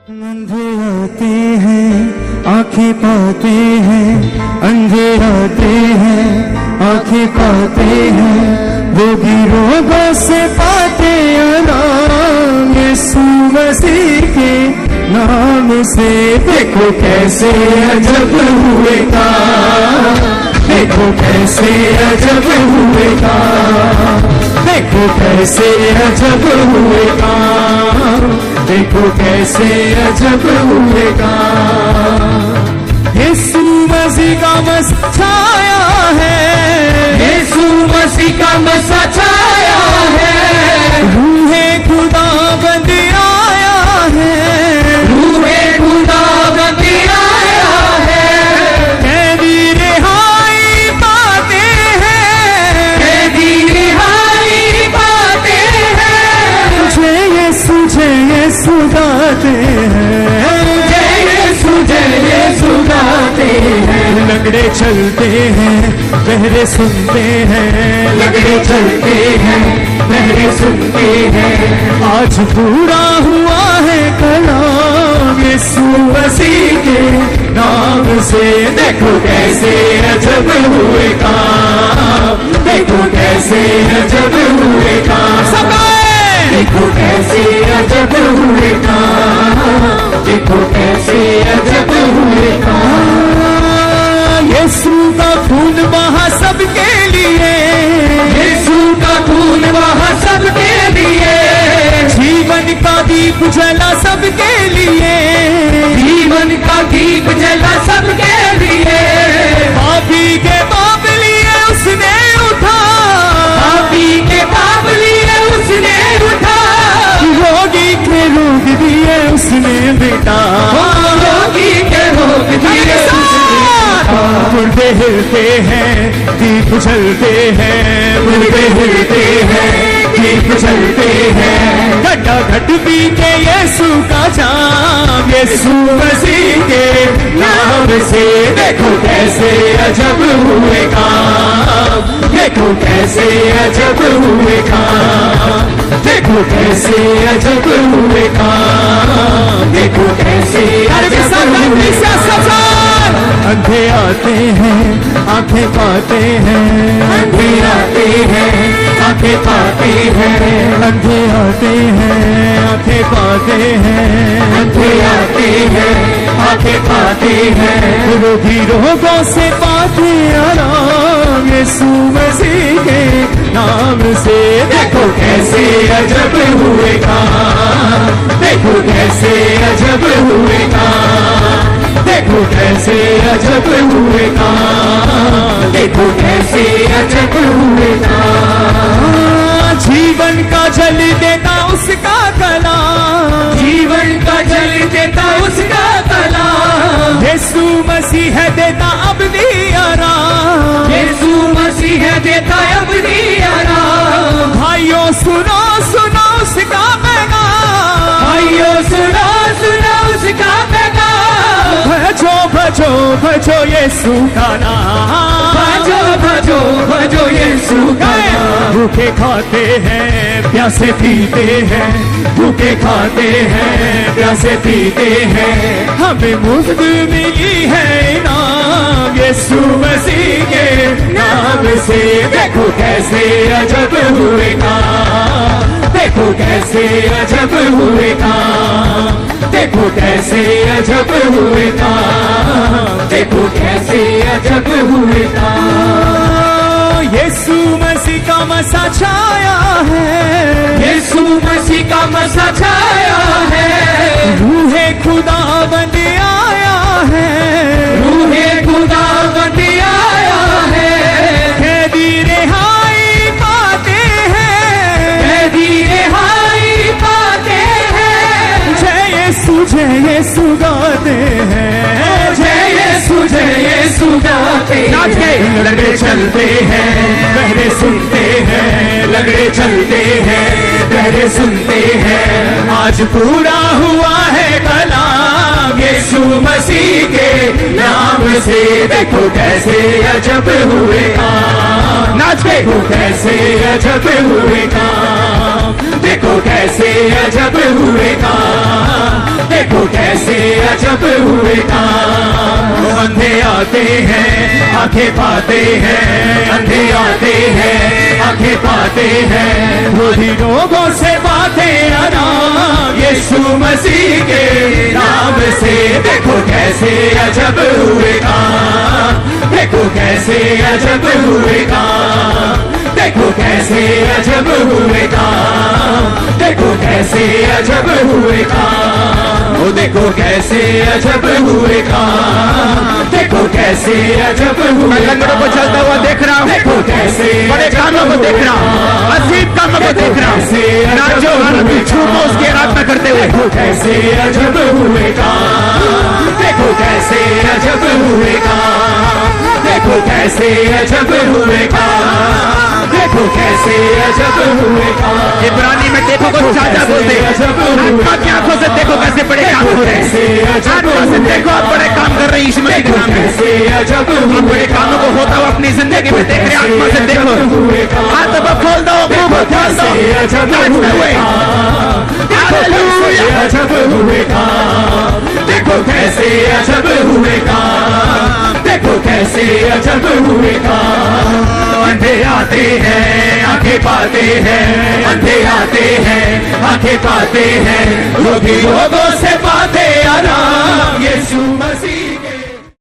अंधे आते हैं आंखें पाते हैं, अंधे आते हैं आंखें पाते हैं, रोगी रोगों से पाते आराम यीशु मसीह के नाम से। देखो कैसे अजब हुए काम, देखो कैसे अजब हुए काम, देखो कैसे अजब हुए काम, देखो कैसे अजब हुए काम। यीशु मसीह का मसा छाया है, यीशु मसीह का मसा छाया है, रूहे खुदाबंद आया है, रूहे खुदाबंद आया है, कैदी रिहाई पाते हैं, कैदी रिहाई पाते हैं, जय यीशु गाते हैं, जय यीशु गाते हैं। लंगड़े चलते हैं बहरे सुनते हैं, लंगड़े चलते हैं बहरे सुनते हैं, आज पूरा हुआ है कलाम यीशु मसीह के नाम से। देखो कैसे अजब हुए काम, देखो कैसे अजब हुए काम, देखो कैसे अजब हुए काम, देखो कैसे अजब हुए काम। यीशु का खून बहा सबके लिए, यीशु का खून बहा सबके लिए, जीवन का दीप जला सबके लिए, जीवन का दीप जला सबके लिए, पापी के पाप लिए उसने उठा, पापी के पाप लिए उसने उठा, रोगी के रोग दिए उसने बेटा, रोगी के रोग दिए उसने उठा। मुर्दे हिलते हैं दीप जलते हैं, मुर्दे हिलते हैं दीप जलते हैं, घटा घट पी के यीशु का जाम यीशु मसीह के नाम से। देखो कैसे अजब हुए काम, देखो कैसे अजब हुए काम, देखो कैसे अजब हुए काम, देखो कैसे अजब हुए काम। अंधे आते हैं आंखें पाते हैं, अंधे आते हैं आंखें पाते हैं, अंधे आते हैं आंखें पाते हैं, अंधे आते हैं आंखें पाते हैं, रोगी रोगों से पाते आराम यीशु मसीह के नाम से। देखो कैसे अजब हुए काम, देखो कैसे अजब हुए काम, देखो कैसे अजब हुए काम, देखो कैसे अजब हुए काम। जीवन का जल देता उसका कलाम, जीवन का जल देता उसका कलाम, यीशु मसीह है देता अब्दी आराम, यीशु मसीह है देता अब्दी आराम। भाइयों सुनो सुनो उसका पैगाम, भाइयों सुनो सुनो उसका पैगाम, भजो भजो भजो यीशु का नाम, भजो भजो भजो यीशु का नाम। भूखे खाते हैं प्यासे पीते हैं, भूखे खाते हैं प्यासे पीते हैं, हमें मुफ्त मिली है इनाम यीशु मसीह के नाम से। देखो कैसे अजब हुए काम, देखो कैसे अजब हुए काम, देखो कैसे अजब हुए काम, देखो कैसे अजब हुए काम। यीशु मसीह का मसा छाया है, यीशु मसीह का मसा छाया है, रूहे खुदाबंद आया है, रूहे खुदाबंद आया है, कैदी रिहाई पाते हैं, कैदी रिहाई पाते हैं, जय यीशु गाते हैं, जय यीशु गाते हैं। लंगड़े चलते हैं बहरे सुनते हैं, लंगड़े चलते हैं बहरे सुनते हैं, आज पूरा हुआ है कलाम यीशु मसीह के नाम से। देखो कैसे अजब हुए काम, नाच के देखो कैसे अजब हुए काम, देखो कैसे अजब हुए काम, देखो कैसे अजब हुए काम। अंधे आते हैं आंखें पाते हैं, अंधे आते हैं आंखें पाते हैं। रोधी लोगों से बातें आराम यीशु मसीह के नाम से देखो कैसे अजब हुए काम, देखो कैसे अजब हुए काम, देखो कैसे अजब हुए काम, देखो कैसे अजब हुए काम। ओ देखो कैसे अजब हुए काम, देखो कैसे अजब हुए। लंगड़ों को चलता हुआ देख रहा हूँ, देखो कैसे बड़े कामों को देख रहा हूँ, अजीब कामों को देख रहा हूँ। नाचो झूमो उसकी आराधना करते हुए। देखो कैसे अजब हुए काम, देखो कैसे अजब हुए काम, देखो कैसे अजब हुए काम, देखो कैसे अजब हुए काम। इब्रानी में देखो को साझा बोलते, आत्मा की आंखों से देखो कैसे बड़े काम हो रहे हैं। आत्मा से देखो आप बड़े काम कर रहे हैं यीशु मसीह के नाम में। कैसे अजब आप बड़े कामों को होता हुआ अपनी जिंदगी में देख रहे हैं। आत्मा से देखो, हाथ को खोल दो, मुंह को खोल दो, नाचते हुए। हालेलुया। अजब हुए काम, देखो कैसे अजब हुए काम, देखो कैसे अजब हुए काम। अंधे आते हैं आंखें पाते हैं, अंधे आते हैं आंखें पाते हैं। रोगी लोगों से बातें आराम यीशु मसीह।